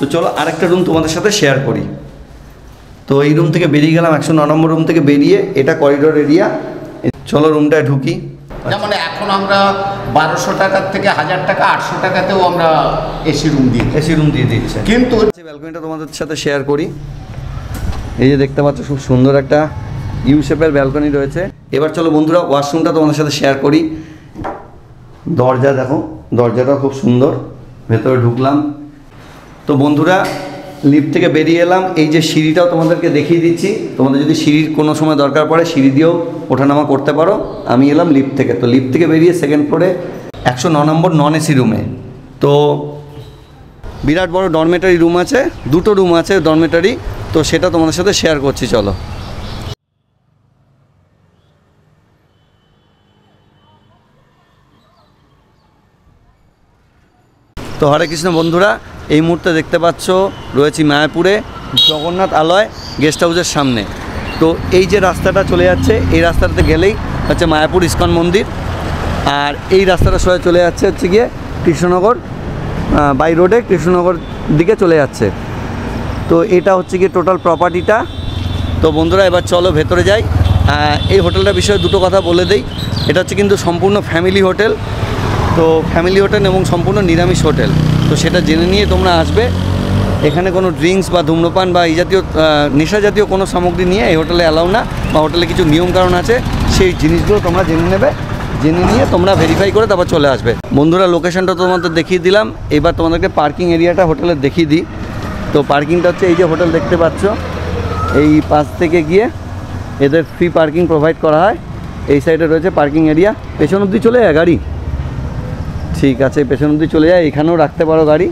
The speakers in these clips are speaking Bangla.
তো চলো আরেকটা রুম তোমাদের সাথে শেয়ার করি। তো এই রুম থেকে বেরিয়ে গেলাম, 109 নম্বর রুম থেকে বেরিয়ে এটা করিডোর এরিয়া। চলো রুমটায় ঢুকি। যেমন এখন আমরা 1200 টাকার থেকে 1000 টাকা 800 টাকাতেও আমরা এসি রুম দিয়ে দিচ্ছে। কিন্তু ব্যালকনিটা তোমাদের সাথে শেয়ার করি। এই যে দেখতে পাচ্ছ খুব সুন্দর একটা ইউ শেপের ব্যালকনি রয়েছে। এবার চলো বন্ধুরা ওয়াশরুমটা তোমাদের সাথে শেয়ার করি। দরজা দেখো, দরজাটাও খুব সুন্দর। ভেতরে ঢুকলাম। তো বন্ধুরা লিফট থেকে বেরিয়ে এলাম, এই যে সিঁড়িটাও তোমাদেরকে দেখিয়ে দিচ্ছি। তোমাদের যদি সিঁড়ির কোনো সময় দরকার পড়ে সিঁড়ি দিয়েও ওঠানামা করতে পারো। আমি এলাম লিফট থেকে। তো লিফট থেকে বেরিয়ে সেকেন্ড ফ্লোরে 109 নম্বর নন এসি রুমে। তো বিরাট বড় ডরমেটারি রুম আছে, দুটো রুম আছে ডরমেটারি। তো সেটা তোমাদের সাথে শেয়ার করছি চলো। তো হরে কৃষ্ণ বন্ধুরা, এই মুহূর্তে দেখতে পাচ্ছ রয়েছি মায়াপুরে জগন্নাথ আলয় গেস্ট হাউসের সামনে। তো এই যে রাস্তাটা চলে যাচ্ছে, এই রাস্তাটাতে গেলেই হচ্ছে মায়াপুর ইস্কন মন্দির। আর এই রাস্তাটা সোজা চলে যাচ্ছে হচ্ছে গিয়ে কৃষ্ণনগর বাই রোডে কৃষ্ণনগর দিকে চলে যাচ্ছে। তো এটা হচ্ছে গিয়ে টোটাল প্রপার্টিটা। তো বন্ধুরা এবার চলো ভেতরে যাই। এই হোটেলটার বিষয়ে দুটো কথা বলে দেই। এটা হচ্ছে কিন্তু সম্পূর্ণ ফ্যামিলি হোটেল। তো ফ্যামিলি হোটেল এবং সম্পূর্ণ নিরামিষ হোটেল। তো সেটা জেনে নিয়ে তোমরা আসবে। এখানে কোনো ড্রিঙ্কস বা ধূম্রপান বা এই জাতীয় নেশা জাতীয় কোনো সামগ্রী নিয়ে এই হোটেলে অ্যালাউ না, বা হোটেলে কিছু নিয়মকানুন আছে সেই জিনিসগুলো তোমরা জেনে নেবে। জেনে নিয়ে তোমরা ভেরিফাই করে তারপর চলে আসবে। বন্ধুরা লোকেশনটা তোমাদের দেখিয়ে দিলাম। এবার তোমাদেরকে পার্কিং এরিয়াটা হোটেলের দেখিয়ে দিই। তো পার্কিংটা হচ্ছে এই যে হোটেল দেখতে পাচ্ছ, এই পাশ থেকে গিয়ে এদের ফ্রি পার্কিং প্রোভাইড করা হয়। এই সাইডে রয়েছে পার্কিং এরিয়া। পেছন অবধি চলে যায় গাড়ি? ঠিক আছে, পেছন অবধি চলে যায়, এখানেও রাখতে পারো গাড়ি।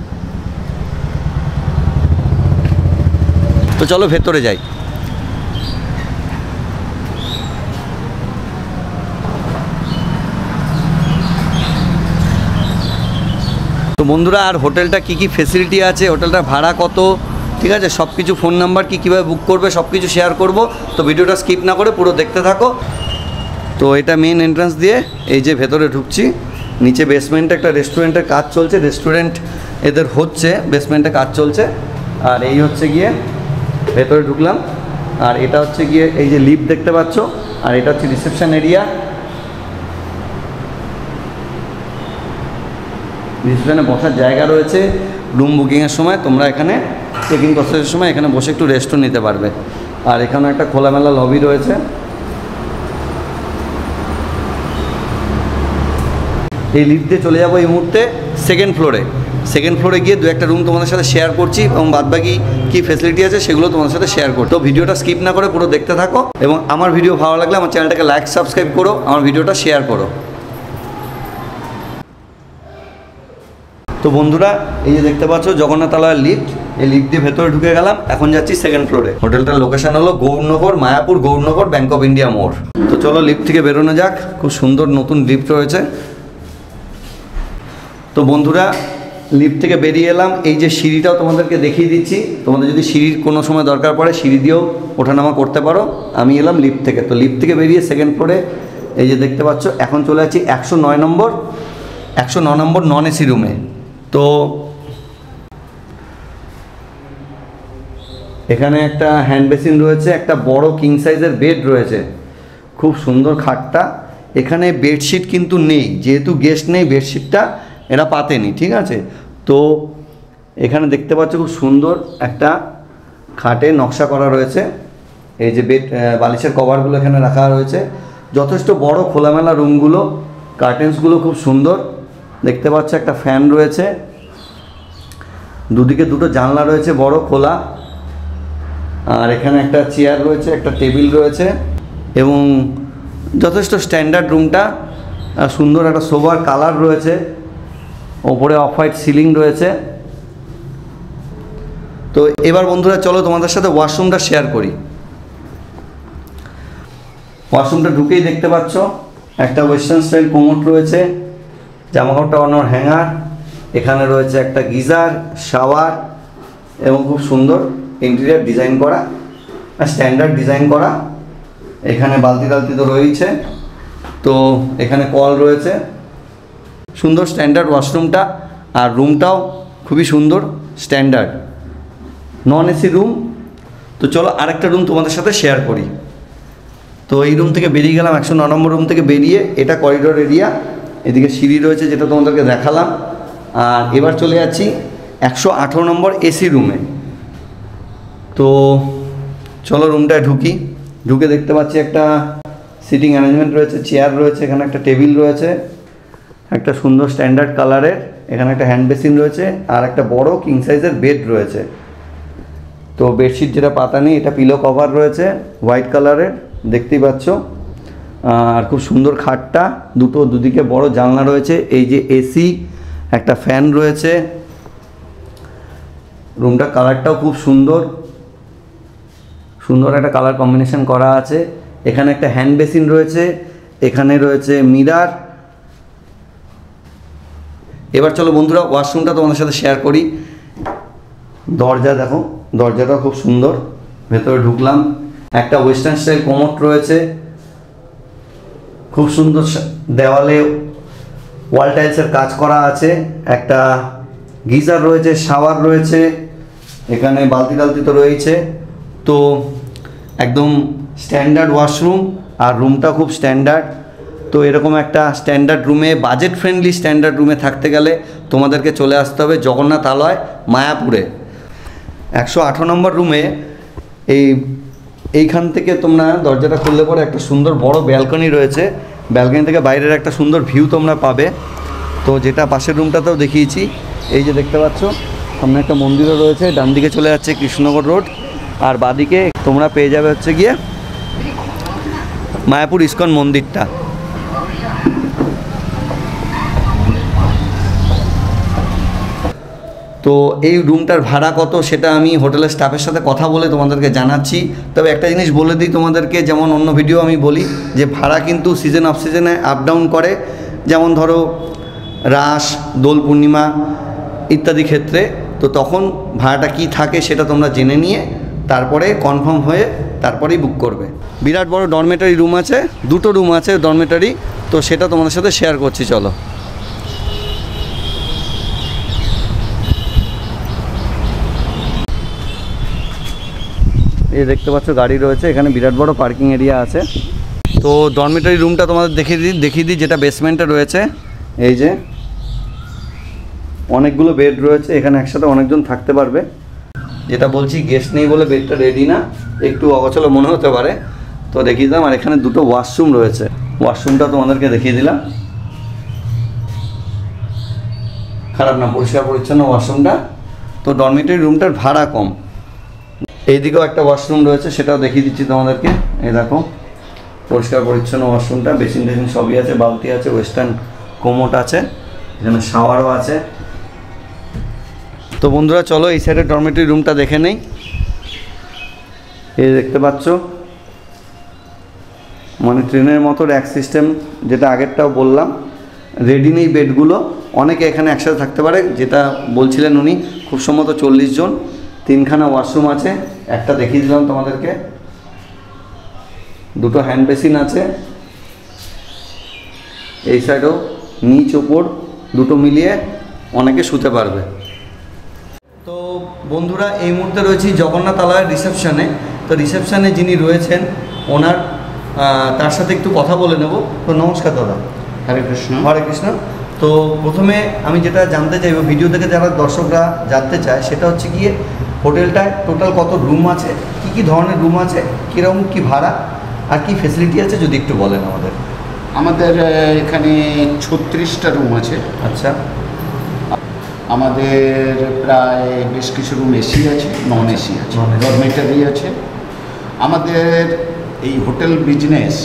তো চলো ভেতরে যাই। তো বন্ধুরা আর হোটেলটা কি কি ফেসিলিটি আছে, হোটেলটার ভাড়া কত, ঠিক আছে, সব কিছু ফোন নাম্বার কীভাবে বুক করবে সব কিছু শেয়ার করব। তো ভিডিওটা স্কিপ না করে পুরো দেখতে থাকো। তো এটা মেন এন্ট্রান্স দিয়ে এই যে ভেতরে ঢুকছি। নিচে বেসমেন্টে একটা রেস্টুরেন্টের কাজ চলছে, রেস্টুরেন্ট এদের হচ্ছে, বেসমেন্টে কাজ চলছে। আর এই হচ্ছে গিয়ে ভেতরে ঢুকলাম। আর এটা হচ্ছে গিয়ে এই যে লিফট দেখতে পাচ্ছ। আর এটা হচ্ছে রিসেপশন এরিয়া। রিসেপশনে বসার জায়গা রয়েছে। রুম বুকিংয়ের সময় তোমরা এখানে চেকিং প্রসেসের সময় এখানে বসে একটু রেস্টও নিতে পারবে। আর এখানে একটা খোলামেলা লবি রয়েছে। এই লিফট দিয়ে চলে যাবো এই মুহূর্তে সেকেন্ড ফ্লোরে। সেকেন্ড ফ্লোরে গিয়ে দু একটা রুম তোমাদের সাথে শেয়ার করছি এবং বাদবাকি কী ফেসিলিটি আছে সেগুলো তোমাদের সাথে শেয়ার করো। তো ভিডিওটা স্কিপ না করে পুরো দেখতে থাকো এবং আমার ভিডিও ভালো লাগলে আমার চ্যানেলটাকে লাইক সাবস্ক্রাইব করো, আমার ভিডিওটা শেয়ার করো। তো বন্ধুরা এই যে দেখতে পাচ্ছ জগন্নাথ আলয়ের লিফট। এই লিফট দিয়ে ভেতরে ঢুকে গেলাম। এখন যাচ্ছি সেকেন্ড ফ্লোরে। হোটেলটার লোকেশন হলো Gaurnagar, Mayapur Gaurnagar, bank of India মোড়। তো চলো লিফট থেকে বেরোনো যাক। খুব সুন্দর নতুন লিফট রয়েছে। তো বন্ধুরা লিফট থেকে বেরিয়ে এলাম, এই যে সিঁড়িটাও তোমাদেরকে দেখিয়ে দিচ্ছি। তোমাদের যদি সিঁড়ির কোনো সময় দরকার পড়ে সিঁড়ি দিয়েও ওঠানামা করতে পারো। আমি এলাম লিফট থেকে। তো লিফট থেকে বেরিয়ে সেকেন্ড ফ্লোরে এই যে দেখতে পাচ্ছ এখন চলে যাচ্ছি 109 নম্বর নন এসি রুমে। তো এখানে একটা হ্যান্ড বেসিন রয়েছে, একটা বড় কিং সাইজের বেড রয়েছে, খুব সুন্দর খাটটা। এখানে বেডশিট কিন্তু নেই, যেহেতু গেস্ট নেই বেডশিটটা এরা পাতেনি, ঠিক আছে। তো এখানে দেখতে পাচ্ছ খুব সুন্দর একটা খাটে নকশা করা রয়েছে। এই যে বেড বালিশের কভারগুলো এখানে রাখা রয়েছে। যথেষ্ট বড় খোলামেলা রুমগুলো, কার্টেন্সগুলো খুব সুন্দর দেখতে পাচ্ছ। একটা ফ্যান রয়েছে, দুদিকে দুটো জানলা রয়েছে বড় খোলা। আর এখানে একটা চেয়ার রয়েছে, একটা টেবিল রয়েছে এবং যথেষ্ট স্ট্যান্ডার্ড রুমটা। সুন্দর একটা সোবার কালার রয়েছে, ওপরে অফ হোয়াইট সিলিং রয়েছে। তো এবার বন্ধুরা চলো তোমাদের সাথে ওয়াশরুমটা শেয়ার করি। ওয়াশরুমটা ঢুকেই দেখতে পাচ্ছ একটা ওয়েস্টার্ন স্টাইল কোমোড রয়েছে, জামাকাপড়টা বানানোর হ্যাঙ্গার, এখানে রয়েছে একটা গিজার, শাওয়ার এবং খুব সুন্দর ইন্টেরিয়ার ডিজাইন করা, স্ট্যান্ডার্ড ডিজাইন করা। এখানে বালতি টালতি তো রয়েছে। তো এখানে কল রয়েছে। সুন্দর স্ট্যান্ডার্ড ওয়াশরুমটা। আর রুমটাও খুবই সুন্দর স্ট্যান্ডার্ড। Non AC room. তো চলো আরেকটা রুম তোমাদের সাথে শেয়ার করি। তো এই রুম থেকে বেরিয়ে গেলাম, 109 নম্বর রুম থেকে বেরিয়ে, এটা করিডোর এরিয়া, এদিকে সিঁড়ি রয়েছে যেটা তোমাদেরকে দেখালাম। আর এবার চলে যাচ্ছি 118 নম্বর এসি রুমে। তো চলো রুমটায় ঢুকে দেখতে পাচ্ছি একটা সিটিং অ্যারেঞ্জমেন্ট রয়েছে, চেয়ার রয়েছে, এখানে একটা টেবিল রয়েছে, একটা সুন্দর স্ট্যান্ডার্ড কালারের, এখানে একটা হ্যান্ড বেসিন রয়েছে, আর একটা বড় কিং সাইজের বেড রয়েছে। তো বেডশিট যেটা পাতা নেই, এটা পিলো কভার রয়েছে হোয়াইট কালারের, দেখতেই পাচ্ছ। আর খুব সুন্দর খাটটা, দুদিকে বড় জানলা রয়েছে, এই যে এসি, একটা ফ্যান রয়েছে। রুমটা কালারটাও খুব সুন্দর একটা কালার কম্বিনেশন করা আছে। এখানে একটা হ্যান্ড বেসিন রয়েছে, এখানে রয়েছে মিরার। এবার চলো বন্ধুরা ওয়াশরুমটা তোমাদের সাথে শেয়ার করি। দরজা দেখো, দরজাটা খুব সুন্দর, ভেতরে ঢুকলাম, একটা ওয়েস্টার্ন স্টাইল কোমোড রয়েছে, খুব সুন্দর দেওয়ালে ওয়াল টাইলসের কাজ করা আছে, একটা গিজার রয়েছে, শাওয়ার রয়েছে, এখানে বালতি টালতি তো রয়েছে। তো একদম স্ট্যান্ডার্ড ওয়াশরুম, আর রুমটা খুব স্ট্যান্ডার্ড। তো এরকম একটা স্ট্যান্ডার্ড রুমে, বাজেট ফ্রেন্ডলি স্ট্যান্ডার্ড রুমে থাকতে গেলে তোমাদেরকে চলে আসতে হবে জগন্নাথ আলয়, মায়াপুরে। 118 নম্বর রুমে এইখান থেকে তোমরা দরজাটা খুললে পরে একটা সুন্দর বড় ব্যালকনি রয়েছে, ব্যালকনি থেকে বাইরের একটা সুন্দর ভিউ তোমরা পাবে। তো যেটা পাশের রুমটাতেও দেখিয়েছি, এই যে দেখতে পাচ্ছ সামনে একটা মন্দিরও রয়েছে, ডান দিকে চলে যাচ্ছে কৃষ্ণনগর রোড, আর বাদিকে তোমরা পেয়ে যাবে হচ্ছে গিয়ে মায়াপুর ইস্কন মন্দিরটা। তো এই রুমটার ভাড়া কত সেটা আমি হোটেলের স্টাফের সাথে কথা বলে তোমাদেরকে জানাচ্ছি। তবে একটা জিনিস বলে দিই তোমাদেরকে, যেমন অন্য ভিডিও আমি বলি যে ভাড়া কিন্তু সিজন অফ সিজনে আপ ডাউন করে, যেমন ধরো রাস, দোল পূর্ণিমা ইত্যাদি ক্ষেত্রে। তো তখন ভাড়াটা কি থাকে সেটা তোমরা জেনে নিয়ে তারপরে কনফার্ম হয়ে তারপরেই বুক করবে। বিরাট বড় ডরমেটারি রুম আছে, 2টো রুম আছে ডরমেটারি, তো সেটা তোমাদের সাথে শেয়ার করছি। চলো এই দেখতে পাচ্ছ গাড়ি রয়েছে, এখানে বিরাট বড় পার্কিং এরিয়া আছে। তো ডরমেটারি রুমটা তোমাদের দেখিয়ে দিই যেটা বেসমেন্টে রয়েছে। এই যে অনেকগুলো বেড রয়েছে, এখানে একসাথে অনেকজন থাকতে পারবে। যেটা বলছি গেস্ট নেই বলে বেডটা রেডি না, একটু অগোছালো মনে হতে পারে, তো দেখিয়ে দিলাম। আর এখানে 2টো ওয়াশরুম রয়েছে, ওয়াশরুমটা তোমাদেরকে দেখিয়ে দিলাম, খারাপ না, পরিষ্কার পরিচ্ছন্ন ওয়াশরুমটা। তো ডরমেটারি রুমটার ভাড়া কম। এইদিকেও একটা ওয়াশরুম রয়েছে, সেটাও দেখিয়ে দিচ্ছি তোমাদেরকে। এই দেখো পরিষ্কার পরিচ্ছন্ন ওয়াশরুমটা, বেসিন টেসিন সবই আছে, বালতি আছে, ওয়েস্টার্ন কোমোট আছে, এখানে শাওয়ারও আছে। তো বন্ধুরা চলো এই সাইডের ডরমেটরি রুমটা দেখে নেই। এই দেখতে পাচ্ছ মানে ট্রেনের মতো র্যাক সিস্টেম, যেটা আগেরটাও বললাম, রেডি নেই বেডগুলো, অনেকে এখানে একসাথে থাকতে পারে, যেটা বলছিলেন উনি, খুব সম্ভবত 40 জন। 3খানা ওয়াশরুম আছে, একটা দেখিয়ে দিলাম তোমাদেরকে, 2টো হ্যান্ড বেসিন আছে, এই সাইডেও নিচ ওপর 2টো মিলিয়ে অনেকে শুতে পারবে। তো বন্ধুরা এই মুহূর্তে রয়েছি জগন্নাথ আলয়ের রিসেপশানে। তো রিসেপশানে যিনি রয়েছেন ওনার তার সাথে একটু কথা বলে নেব। তো নমস্কার দাদা। হরে কৃষ্ণ। হরে কৃষ্ণ। তো প্রথমে আমি যেটা জানতে চাইবো, ভিডিও থেকে যারা দর্শকরা জানতে চায়, সেটা হচ্ছে গিয়ে হোটেলটায় টোটাল কত রুম আছে, কি ধরনের রুম আছে, কীরকম কী ভাড়া, আর কি ফেসিলিটি আছে যদি একটু বলেন আমাদের। আমাদের এখানে 36টা রুম আছে। আচ্ছা। আমাদের প্রায় বেশ কিছু রুম এসি আছে, নন এসি আছে, ডরমেটারি আছে। আমাদের এই হোটেল বিজনেস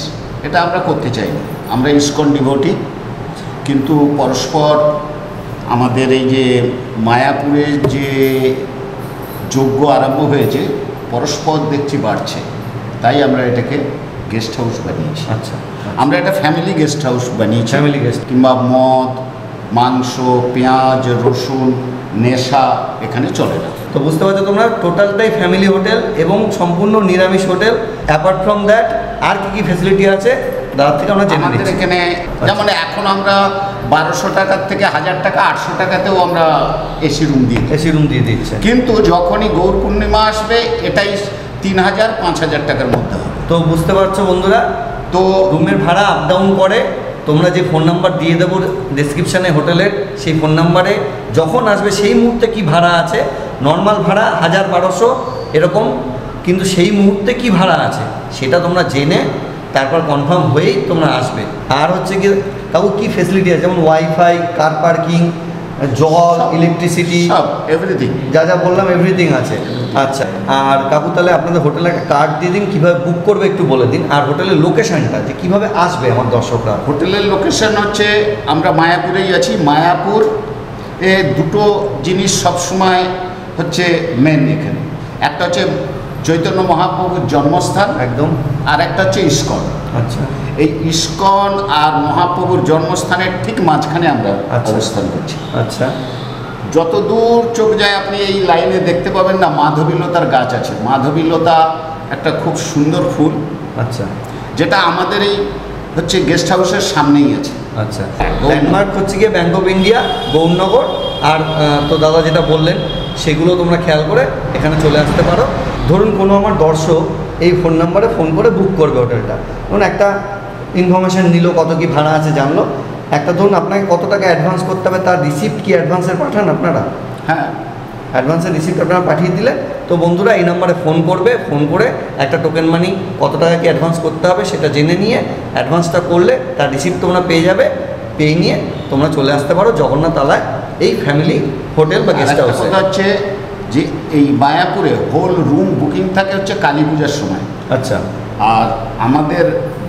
এটা আমরা করতে চাই, আমরা ইসকন ডিভোটি, কিন্তু পরস্পর আমাদের এই যে মায়াপুরে যে যজ্ঞ আরম্ভ হয়েছে, পরস্পর দেখছি বাড়ছে, তাই আমরা এটাকে গেস্ট হাউস বানিয়েছি। আচ্ছা, আমরা একটা ফ্যামিলি গেস্ট হাউস বানিয়েছি। ফ্যামিলি গেস্ট, কিংবা মদ, মাংস, পেঁয়াজ, রসুন, নেশা এখানে চলে না। তো বুঝতে পারছো তোমরা, টোটালটাই ফ্যামিলি হোটেল এবং সম্পূর্ণ নিরামিষ হোটেল। অ্যাপার্ট ফ্রম দ্যাট আর কি কি ফেসিলিটি আছে দাদার থেকে আমরা জেনে নিচ্ছি। এখানে যেমন এখন আমরা 1200 টাকার থেকে 1000 টাকা 800 টাকাতেও আমরা এসি রুম দিই। এসি রুম দিয়ে দিচ্ছে। কিন্তু যখনই গৌর পূর্ণিমা আসবে এটাই 3000-5000 টাকার মধ্যে হবে। তো বুঝতে পারছো বন্ধুরা, তো রুমের ভাড়া আপ ডাউন করে। তোমরা যে ফোন নাম্বার দিয়ে দেবো ডেসক্রিপশানে হোটেলের, সেই ফোন নাম্বারে যখন আসবে সেই মুহূর্তে কি ভাড়া আছে, নর্মাল ভাড়া 1000-1200 এরকম, কিন্তু সেই মুহূর্তে কি ভাড়া আছে সেটা তোমরা জেনে তারপর কনফার্ম হয়েই তোমরা আসবে। আর হচ্ছে কি কাকু কী ফেসিলিটি আছে, যেমন ওয়াইফাই, কার পার্কিং, জল, ইলেকট্রিসিটি, সব এভরিথিং, যা যা বললাম এভরিথিং আছে। আচ্ছা, আর কাকু তাহলে আপনাদের হোটেলে একটা কার্ড দিয়ে দিন, কীভাবে বুক করবে একটু বলে দিন, আর হোটেলের লোকেশানটা যে কীভাবে আসবে আমার দর্শকরা। হোটেলের লোকেশন হচ্ছে আমরা মায়াপুরেই আছি। মায়াপুর এ দুটো জিনিস সবসময় হচ্ছে মেন এখানে, একটা হচ্ছে চৈতন্য মহাপ্রভুর জন্মস্থান একদম, আর একটা হচ্ছে ইস্কন। আচ্ছা, এই ইস্কন আর মহাপ্রভুর জন্মস্থানের ঠিক মাঝখানে আমরা অবস্থান করছি। আচ্ছা, যত দূর চোখ যায় আপনি এই লাইনে দেখতে পাবেন না মাধবীলতার গাছ আছে। মাধবীলতা একটা খুব সুন্দর ফুল, আচ্ছা, যেটা আমাদের এই হচ্ছে গেস্ট হাউসের সামনেই আছে। আচ্ছা, ল্যান্ডমার্ক হচ্ছে গিয়ে ব্যাঙ্ক অফ ইন্ডিয়া, গৌরনগর। আর তো দাদা যেটা বললেন সেগুলো তোমরা খেয়াল করে এখানে চলে আসতে পারো। ধরুন কোনো আমার দর্শক এই ফোন নাম্বারে ফোন করে বুক করবে হোটেলটা, ধরুন একটা ইনফরমেশান নিল, কত কি ভাড়া আছে জানলো, একটা ধরুন আপনাকে কত টাকা অ্যাডভান্স করতে হবে, তার রিসিপ্ট কি অ্যাডভান্সের পাঠান আপনারা? হ্যাঁ, অ্যাডভান্সের রিসিপ্ট আপনারা পাঠিয়ে দিলে তো বন্ধুরা এই নাম্বারে ফোন করবে, ফোন করে একটা টোকেন মানি কত টাকা কি অ্যাডভান্স করতে হবে সেটা জেনে নিয়ে অ্যাডভান্সটা করলে তার রিসিপ্ট তোমরা পেয়ে যাবে। পেয়ে নিয়ে তোমরা চলে আসতে পারো জগন্নাথ আলায় এই ফ্যামিলি হোটেল বা গেস্ট হাউস। কথা হচ্ছে যে এই মায়াপুরে হোল রুম বুকিং থাকে হচ্ছে কালী পূজার সময়। আচ্ছা, আর আমাদের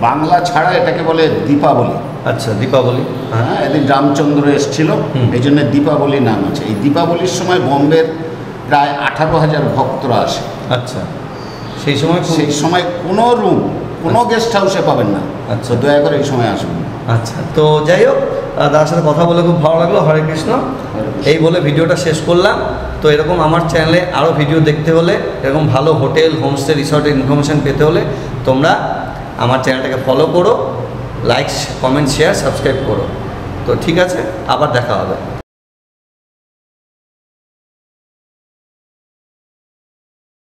বাংলা ছাড়া এটাকে বলে দীপাবলি। আচ্ছা, দীপাবলি, হ্যাঁ, এদিন রামচন্দ্র এসেছিল, এই জন্য দীপাবলি নাম আছে। এই দীপাবলির সময় বোম্বের প্রায় 18,000 ভক্তরা আসে। আচ্ছা, সেই সময় কোনো রুম কোনো গেস্ট হাউসে পাবেন না। আচ্ছা, দয়া করে এই সময় আসুন। আচ্ছা, তো যাই হোক, তার সাথে কথা বলে খুব ভালো লাগলো। হরে কৃষ্ণ। এই বলে ভিডিওটা শেষ করলাম। তো এরকম আমার চ্যানেলে আরও ভিডিও দেখতে হলে, এরকম ভালো হোটেল, হোমস্টে, রিসর্টের ইনফরমেশান পেতে হলে তোমরা আমার চ্যানেলটাকে ফলো করো, লাইক, কমেন্ট, শেয়ার, সাবস্ক্রাইব করো। তো ঠিক আছে, আবার দেখা হবে।